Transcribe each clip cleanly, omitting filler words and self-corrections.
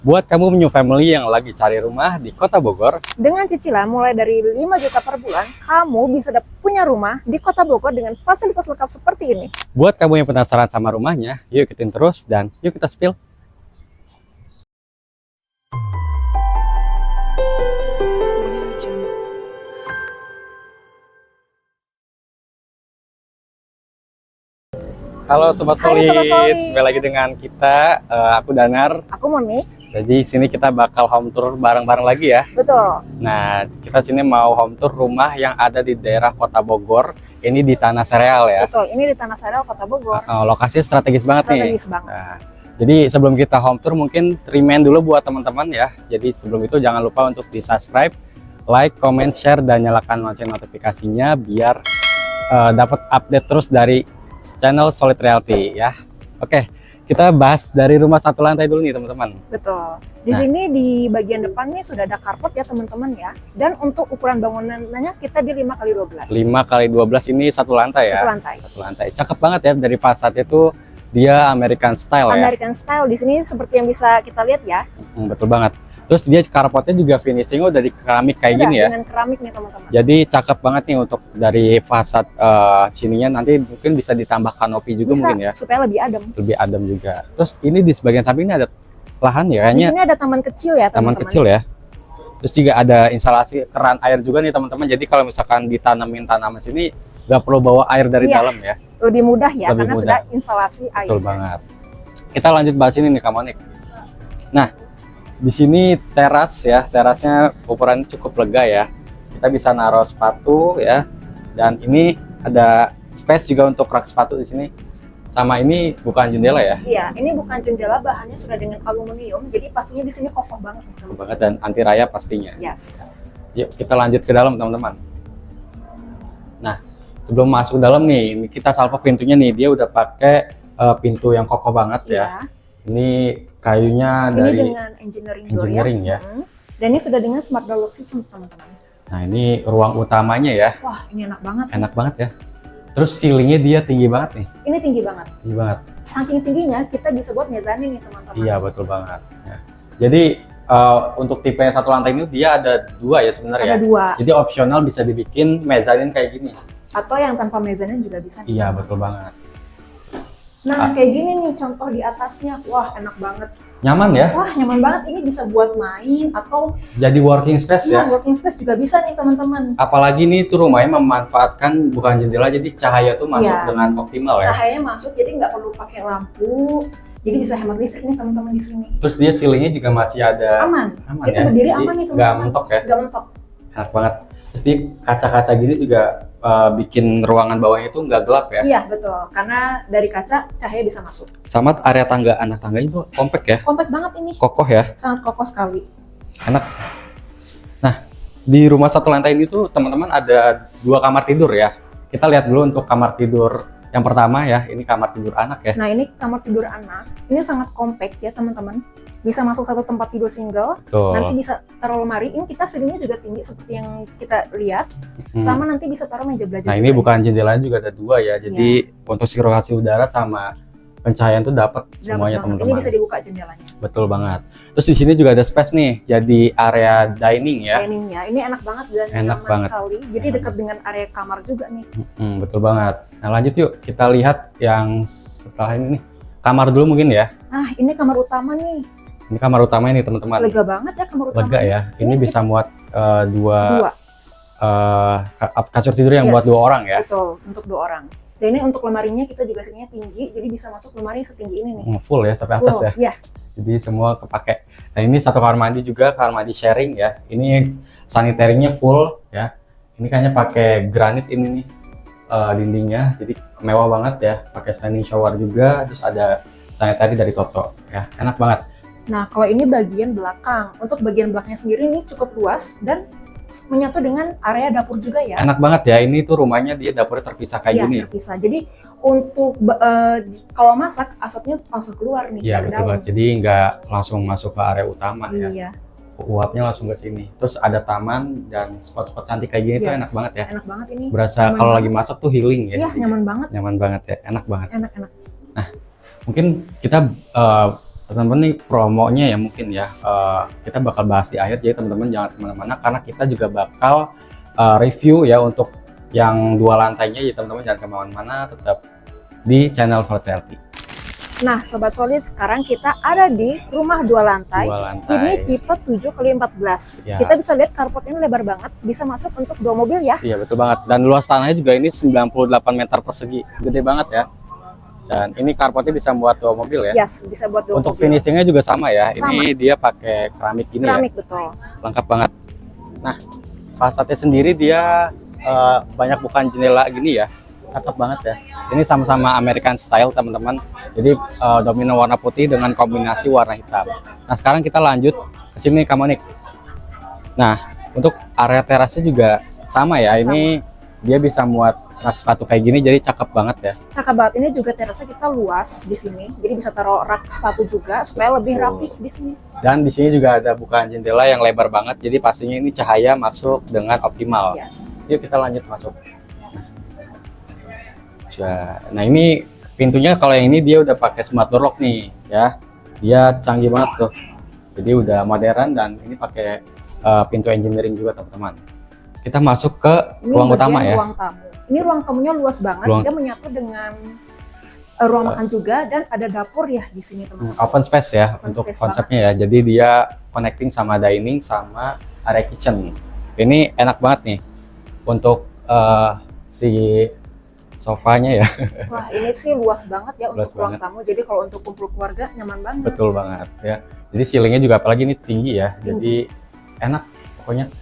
Buat kamu new family yang lagi cari rumah di Kota Bogor, Dengan cicilan mulai dari 5 juta per bulan, kamu bisa punya rumah di Kota Bogor dengan fasilitas lengkap seperti ini. buat kamu yang penasaran sama rumahnya, yuk ikutin terus dan yuk kita spill. Halo Sobat Hai, Solid, Sobat Solid. kembali lagi dengan kita, aku Danar. Aku Moni. Jadi sini kita bakal home tour bareng-bareng lagi ya. Betul. Nah, kita sini mau home tour rumah yang ada di daerah Kota Bogor. Ini di Tanah Sereal ya. Betul. Ini di Tanah Sereal, Kota Bogor. Lokasinya strategis banget nih. Strategis banget. Nah, jadi sebelum kita home tour mungkin remind dulu buat teman-teman ya. Jadi sebelum itu jangan lupa untuk di subscribe, like, comment, share, dan nyalakan lonceng notifikasinya biar dapat update terus dari channel Solid Realty ya. Oke, kita bahas dari rumah satu lantai dulu nih teman-teman. Betul. Di Nah. sini di bagian depan nih sudah ada carport ya teman-teman ya. Dan untuk ukuran bangunannya kita di 5x12. 5x12 ini satu lantai ya. Satu lantai. Satu lantai. Cakep banget ya, dari fasad itu dia American style ya. American style di sini seperti yang bisa kita lihat ya. Betul banget. Terus dia carportnya juga finishingnya udah di keramik kayak Sudah gini ya. dengan keramik nih teman-teman. Jadi cakep banget nih untuk dari fasad sininya, nanti mungkin bisa ditambah kanopi juga Bisa mungkin ya. supaya lebih adem. Lebih adem juga. Terus ini di sebagian samping ini ada lahan ya Di kayaknya, sini ada taman kecil ya taman teman-teman. kecil ya. Terus juga ada instalasi keran air juga nih teman-teman. Jadi kalau misalkan ditanemin tanaman sini nggak perlu bawa air dari Iya. dalam ya. Lebih mudah ya Lebih karena mudah. sudah instalasi air. Betul banget. Kita lanjut bahas ini nih Kak Monik. Nah, di sini teras ya, terasnya ukuran cukup lega ya. Kita bisa naruh sepatu ya. Dan ini ada space juga untuk rak sepatu di sini. Sama ini bukan jendela ya. Iya, ini bukan jendela, bahannya sudah dengan aluminium, jadi pastinya di sini kokoh banget nih, Cukup teman-teman. banget dan anti rayap pastinya. Yes. Yuk kita lanjut ke dalam teman-teman. Nah, sebelum masuk ke dalam nih, ini kita salvo pintunya nih. Dia udah pakai pintu yang kokoh banget ya. Iya. Ini kayunya Ini dari dengan engineering door engineering ya. Dan ini sudah dengan smart door lock system, teman-teman. Nah, ini ruang utamanya ya. Wah, ini enak banget. Enak banget ya. Terus ceilingnya dia tinggi banget nih. Ini tinggi banget. Tinggi banget. Saking tingginya, kita bisa buat mezanin nih, teman-teman. Iya, betul banget. Ya. Jadi untuk tipe satu lantai ini dia ada dua ya sebenarnya. Ada dua. Jadi opsional bisa dibikin mezanin kayak gini. Atau yang tanpa mezanin juga bisa nih. Iya, betul banget. Nah, kayak gini nih contoh di atasnya. Wah, enak banget. Nyaman ya. Wah, nyaman banget. Ini bisa buat main atau Jadi working space ya. working space juga bisa nih, teman-teman. Apalagi nih tuh rumahnya memanfaatkan bukan jendela, jadi cahaya tuh masuk Iya. dengan optimal ya. Cahayanya masuk, jadi nggak perlu pakai lampu. Jadi bisa hemat listrik nih teman-teman di sini. Terus dia ceilingnya juga masih ada Aman. aman Kita ya. berdiri Jadi aman nih nggak teman-teman. mentok ya. Nggak mentok. Enak banget. Terus di kaca-kaca gini juga bikin ruangan bawahnya itu nggak gelap ya. Iya betul. Karena dari kaca cahaya bisa masuk. Sama area tangga, anak tangganya itu compact ya. Compact banget ini. Kokoh ya. Sangat kokoh sekali. Enak. Nah, di rumah satu lantai ini tuh teman-teman ada dua kamar tidur ya. Kita lihat dulu untuk kamar tidur yang pertama ya. Ini kamar tidur anak ya. Nah ini kamar tidur anak. Ini sangat compact ya teman-teman. Bisa masuk satu tempat tidur single. Tuh. Nanti bisa taruh lemari. Ini kita seringnya juga tinggi seperti yang kita lihat. Sama nanti bisa taruh meja belajar. Nah, juga ini di bukan jendelanya juga ada dua ya. Jadi untuk sirkulasi udara sama pencahayaan tuh dapat sini. semuanya Dapat banget. Ini teman-teman. bisa dibuka jendelanya. Betul banget. Terus di sini juga ada space nih. Jadi area dining ya. Diningnya ini enak banget dan Enak nyaman banget. sekali. Jadi Nyaman. dekat dengan area kamar juga nih. Betul banget. Nah, lanjut yuk kita lihat yang setelah ini nih. Kamar dulu mungkin ya. Nah ini kamar utama nih. Ini kamar utamanya nih teman-teman. Lega banget ya kamar utama. Lega ya. Ini Ini bisa muat dua Dua. kasur tidur yang Yes, buat 2 orang ya. Betul, untuk 2 orang. Dan ini untuk lemarinya kita juga sininya tinggi, jadi bisa masuk lemari setinggi ini nih. Full ya sampai atas Full, ya. Iya, Jadi semua kepake. Nah, ini satu kamar mandi juga, kamar mandi sharing ya. Ini sanitarinya full ya. Ini kayaknya pakai granit ini nih dindingnya. Jadi mewah banget ya. Pakai standing shower juga, terus ada sanitary dari Toto ya. Enak banget. Nah kalau ini bagian belakang. Untuk bagian belakangnya sendiri ini cukup luas dan menyatu dengan area dapur juga ya. Enak banget ya. Ini tuh rumahnya dia dapurnya terpisah kayak Iya, gini. terpisah. Jadi untuk kalau masak asapnya langsung keluar nih Iya, dari betul dalam. banget. Jadi nggak langsung masuk ke area utama ya. Iya, Uapnya langsung ke sini. Terus ada taman dan spot-spot cantik kayak gini tuh yes. enak banget ya. Enak banget ini. Berasa Nyaman kalau banget. lagi masak tuh healing ya. Iya, jadinya. nyaman banget. Nyaman banget ya. Enak banget. Enak-enak. Mungkin kita teman-teman nih promonya ya mungkin ya kita bakal bahas di akhir, jadi teman-teman jangan kemana-mana karena kita juga bakal review ya untuk yang 2 lantainya, jadi teman-teman jangan kemana-mana, tetap di channel Solid Realty. Nah, Sobat Solid, sekarang kita ada di rumah 2 lantai. 2 lantai. Ini tipe 7x14. Ya. Kita bisa lihat carport ini lebar banget, bisa masuk untuk 2 mobil ya. Iya betul banget. Dan luas tanahnya juga ini 98 meter persegi, gede banget ya. Dan ini carportnya bisa buat 2 mobil ya. Yes, bisa buat 2 Untuk mobil. finishingnya juga sama ya. Sama. Ini dia pakai keramik ini Keramik, ya. betul. Lengkap banget. Nah, fasadnya sendiri dia banyak bukan jendela gini ya. Cakep banget ya. Ini sama-sama American style teman-teman. Jadi dominan warna putih dengan kombinasi warna hitam. Nah sekarang kita lanjut ke sini Kamonik. Nah untuk area terasnya juga sama ya. Ini dia bisa muat rak sepatu kayak gini, jadi cakep banget ya. Cakep banget. Ini juga terasnya kita luas di sini. Jadi bisa taruh rak sepatu juga supaya lebih rapih di sini. Dan di sini juga ada bukaan jendela yang lebar banget. Jadi pastinya ini cahaya masuk dengan optimal. Yes. Yuk kita lanjut masuk. Nah ini pintunya kalau yang ini dia udah pakai smart door lock nih ya, dia canggih banget tuh, jadi udah modern dan ini pakai pintu engineering juga teman-teman. Kita masuk ke Ini ruang utama bagian ya. Ruang tamu. Ini ruang tamunya luas banget. Dia menyatu dengan ruang makan juga dan ada dapur ya di sini teman-teman. Open space ya Open untuk space konsepnya ya. Jadi dia connecting sama dining sama area kitchen. Ini enak banget nih untuk si sofanya ya. Wah, ini sih luas banget ya Luas untuk ruang banget. tamu. Jadi kalau untuk kumpul keluarga nyaman banget. Betul banget ya. Jadi ceilingnya juga apalagi ini tinggi ya. Jadi enak pokoknya.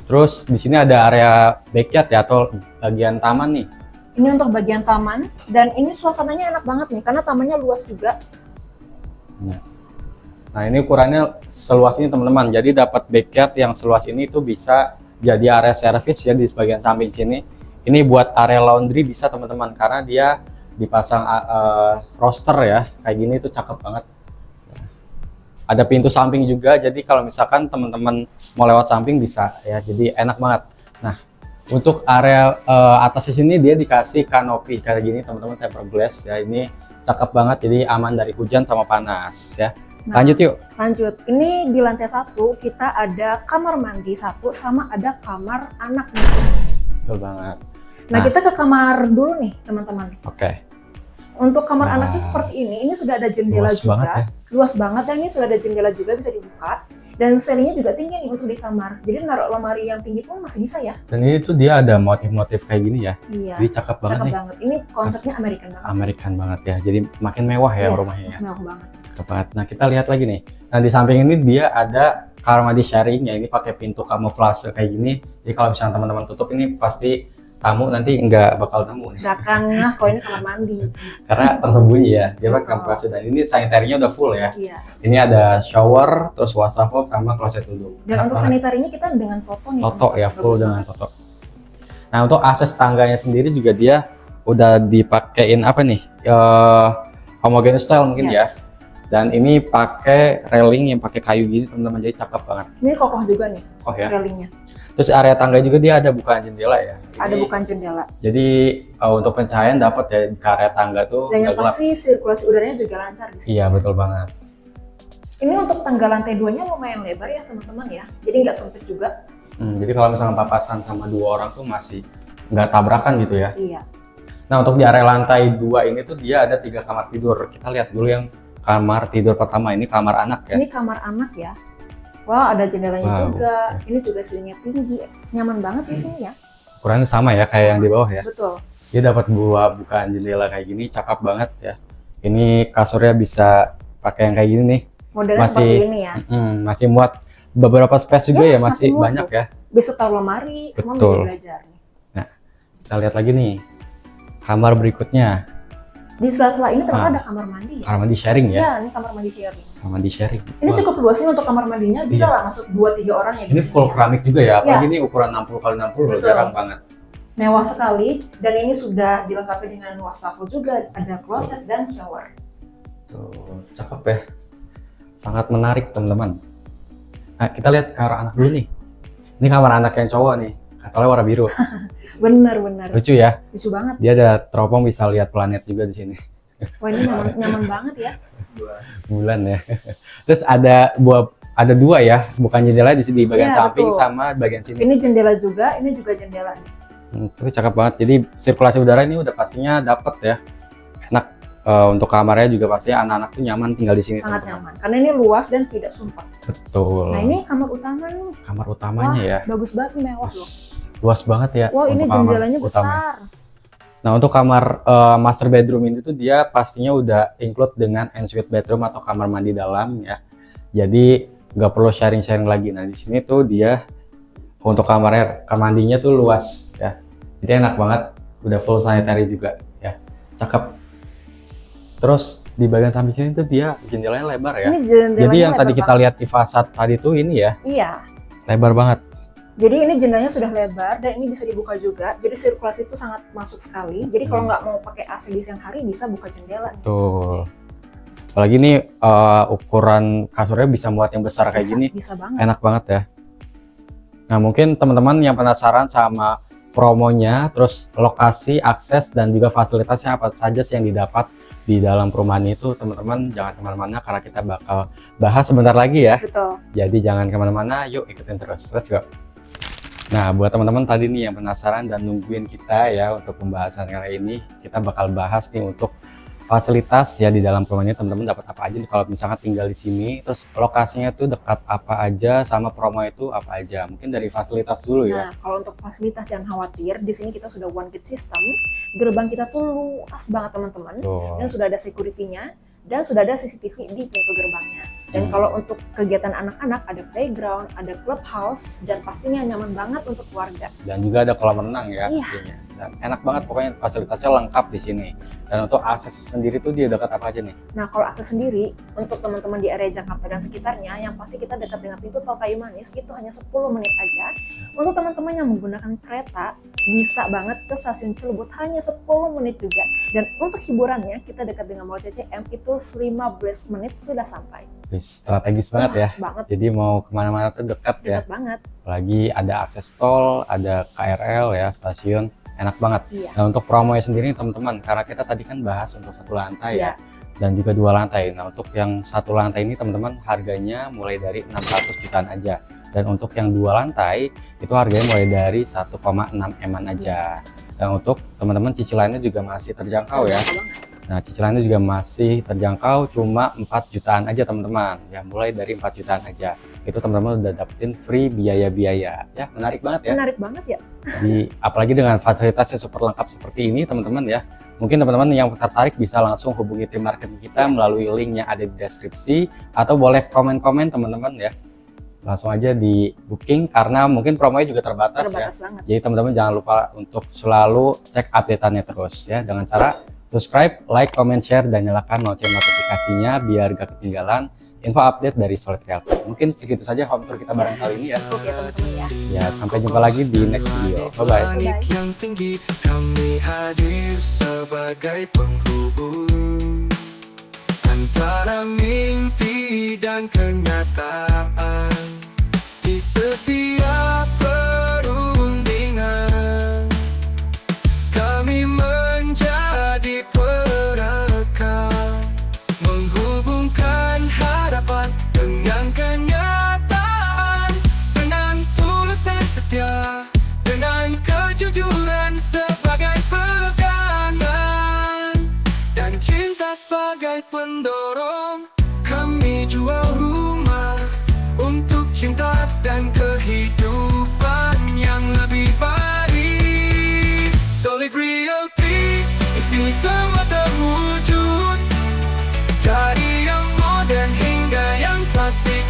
Terus di sini ada area backyard ya atau bagian taman nih. Ini untuk bagian taman dan ini suasananya enak banget nih karena tamannya luas juga. Nah ini ukurannya seluas ini teman-teman. Jadi dapat backyard yang seluas ini itu bisa jadi area service ya di bagian samping sini. Ini buat area laundry bisa teman-teman karena dia dipasang roster ya kayak gini tuh cakep banget. Ada pintu samping juga, jadi kalau misalkan teman-teman mau lewat samping bisa ya, jadi enak banget. Nah untuk area atas di sini dia dikasih kanopi kayak gini teman-teman, tempered glass ya, ini cakep banget jadi aman dari hujan sama panas ya. Nah, Lanjut yuk. Lanjut. Ini di lantai 1 kita ada kamar mandi 1 sama ada kamar anak nih. Betul banget. Nah, kita ke kamar dulu nih teman-teman. Oke. Untuk kamar anaknya seperti ini sudah ada jendela Luas juga. banget ya. Luas banget dan ini sudah ada jendela juga bisa dibuka. Dan ceilingnya juga tinggi nih untuk di kamar. Jadi naruh lemari yang tinggi pun masih bisa ya. Dan ini tuh dia ada motif-motif kayak gini ya. Iya. Jadi cakep banget Cakep nih. banget. Ini konsepnya American banget. American banget ya. Jadi makin mewah ya Yes, rumahnya ya. mewah banget. Cakep banget. Nah kita lihat lagi nih. Nah di samping ini dia ada kamar mandi sharing ya. Ini pakai pintu kamuflase kayak gini. Jadi kalau misalnya teman-teman tutup ini pasti tamu nanti nggak bakal nemu nih. Gak akan ngeh kalau ini kamar mandi. Karena tersembunyi ya. Dia pakai Betul. kamuflase dan ini sanitarinya udah full ya. Iya. Ini ada shower, terus wastafel sama kloset duduk. Dan untuk sanitarinya kita dengan toto nih. Toto ya, Bagus full dengan banget. toto. Nah untuk akses tangganya sendiri juga dia udah dipakein apa nih? Homogeneous style mungkin ya. Yes. Dan ini pakai railing yang pakai kayu gini teman-teman, jadi cakep banget. Ini kokoh juga nih Oh ya. railingnya. Terus area tangga juga dia ada bukaan jendela ya. Ada Ini- bukan jendela. Jadi untuk pencahayaan dapat ya ke area tangga tuh Dan yang nggak gelap. pasti sirkulasi udaranya juga lancar di sini. Iya betul banget. Ini untuk tangga lantai 2-nya lumayan lebar ya teman-teman ya. Jadi nggak sempit juga. Jadi kalau misalnya papasan sama 2 orang tuh masih nggak tabrakan gitu ya. Iya. Nah untuk di area lantai 2 ini tuh dia ada 3 kamar tidur. Kita lihat dulu yang kamar tidur pertama, ini kamar anak ya. Ini kamar anak ya. Wah, ada jendelanya Wow. juga. Ini juga ceilingnya tinggi. Nyaman banget di sini ya. Ukurannya sama ya kayak yang di bawah ya. Betul. Dia dapat 2 bukaan jendela kayak gini, cakep banget ya. Ini kasurnya bisa pakai yang kayak gini nih. Modelnya Masih- seperti ini ya. Masih muat beberapa space juga Ya, ya, masih masih muat banyak tuh. ya. Bisa taruh lemari, semua Betul. bisa belajar nih. Kita lihat lagi nih. Kamar berikutnya, Di sela-sela ini ternyata ada kamar mandi ya. kamar mandi sharing ya. Ya, ini kamar mandi sharing. Kamar mandi sharing. Ini Wah, cukup luas ini untuk kamar mandinya, bisa Iya. lah masuk 2-3 orang ya di ini sini full ya. keramik juga ya. Apalagi Iya. ini ukuran 60x60 loh, Betul. jarang banget. Mewah sekali dan ini sudah dilengkapi dengan wastafel juga, ada closet dan shower. Tuh, cakep ya. Sangat menarik teman-teman. Nah, kita lihat kamar anak dulu nih. Ini kamar anak yang cowok nih. Katanya warna biru. Bener-bener Lucu ya. lucu banget. Dia ada teropong bisa lihat planet juga di sini. Wah, ini nyaman banget ya. bulan ya. Terus ada dua ya, bukan jendela di bagian Iya, samping betul. sama bagian sini. Ini jendela juga, ini juga jendela nih. Itu cakep banget. Jadi sirkulasi udara ini udah pastinya dapet ya. Enak. Untuk kamarnya juga pasti anak-anak tuh nyaman tinggal di sini. Sangat teman-teman. nyaman karena ini luas dan tidak sumpek. Betul. Nah, ini kamar utama nih. Kamar utamanya Wah, ya. bagus banget, mewah loh. Luas banget ya. Wow, ini untuk kamar jendelanya utama. besar. Nah, untuk kamar master bedroom ini tuh dia pastinya udah include dengan ensuite bedroom atau kamar mandi dalam ya. Jadi nggak perlu sharing-sharing lagi. Nah, di sini tuh dia untuk kamar mandinya tuh luas ya. Jadi enak banget. Udah full sanitary juga ya. Cakep. Terus di bagian samping sini tuh dia jendelanya lebar ya. Ini jendelanya Jadi yang lebar tadi kita banget. lihat di fasad tadi tuh ini ya, Iya. lebar banget. Jadi ini jendelanya sudah lebar dan ini bisa dibuka juga. Jadi sirkulasi itu sangat masuk sekali. Jadi kalau nggak mau pakai AC di siang hari bisa buka jendela. Tuh. Apalagi nih ukuran kasurnya bisa muat yang besar kayak gini. Bisa banget. Enak banget ya. Nah, mungkin teman-teman yang penasaran sama promonya, terus lokasi, akses, dan juga fasilitasnya apa saja sih yang didapat di dalam perumahan itu, teman-teman jangan kemana-mana karena kita bakal bahas sebentar lagi ya. Betul. Jadi jangan kemana-mana, yuk ikutin terus. Let's go. Nah, buat teman-teman tadi nih yang penasaran dan nungguin kita ya untuk pembahasan kali ini, kita bakal bahas nih untuk fasilitas ya di dalam perumahannya teman-teman dapat apa aja nih kalau misalkan tinggal di sini, terus lokasinya tuh dekat apa aja sama promo itu apa aja. Mungkin dari fasilitas dulu ya. Nah, kalau untuk fasilitas jangan khawatir, di sini kita sudah one gate system. Gerbang kita tuh luas banget teman-teman. Tuh. Dan sudah ada security-nya dan sudah ada CCTV di pintu gerbangnya. Dan kalau untuk kegiatan anak-anak ada playground, ada clubhouse dan pastinya nyaman banget untuk keluarga. Dan juga ada kolam renang ya. Iya. Pastinya. Dan enak banget pokoknya fasilitasnya lengkap di sini. Dan untuk akses sendiri tuh dia dekat apa aja nih? Nah, kalau akses sendiri untuk teman-teman di area Jakarta dan sekitarnya yang pasti kita dekat dengan pintu tol Kayu Manis itu hanya 10 menit aja. Untuk teman-teman yang menggunakan kereta bisa banget ke stasiun Cilebut hanya 10 menit juga. Dan untuk hiburannya kita dekat dengan Mall CCM itu 15 menit sudah sampai. Strategis banget ya. Banget, Jadi mau kemana-mana tuh dekat ya. dekat banget. Apalagi ada akses tol, ada KRL ya, stasiun, enak banget. Iya. Nah, untuk promonya sendiri teman-teman, karena kita tadi kan bahas untuk satu lantai Iya. ya, dan juga 2 lantai. Nah, untuk yang satu lantai ini teman-teman harganya mulai dari 600 jutaan aja. Dan untuk yang 2 lantai itu harganya mulai dari 1,6 M-an aja. Dan untuk teman-teman cicilannya juga masih terjangkau ya. Terjangkau banget. Nah, cicilannya juga masih terjangkau, cuma 4 jutaan aja teman-teman. Ya, mulai dari 4 jutaan aja. Itu teman-teman udah dapetin free biaya-biaya. Ya, menarik banget ya. Menarik banget ya. Apalagi dengan fasilitas yang super lengkap seperti ini teman-teman ya. Mungkin teman-teman yang tertarik bisa langsung hubungi tim marketing kita melalui link yang ada di deskripsi. Atau boleh komen-komen teman-teman ya. Langsung aja di booking karena mungkin promonya juga terbatas ya. Terbatas banget. Jadi teman-teman jangan lupa untuk selalu cek update-annya terus ya. Dengan cara subscribe, like, comment, share, dan nyalakan lonceng notifikasinya biar gak ketinggalan info update dari Solid Realty. Mungkin segitu saja home tour kita bareng kali ini ya. Cukup ya teman-teman ya. Ya, sampai jumpa lagi di next video. Bye-bye. Bye-bye. Yang tinggi kami hadir sebagai penghubung antara mimpi dan kenyataan di setiap perundingan. Kami menjadi perekat menghubungkan harapan dengan kenyataan, dengan tulus dan setia, dengan kejujuran sebagai pegangan, dan cinta sebagai pendorong. Kami jual rumah untuk cinta dan kehidupan yang lebih baik. Solid Realty, di sini semua terwujud, dari yang modern hingga yang klasik.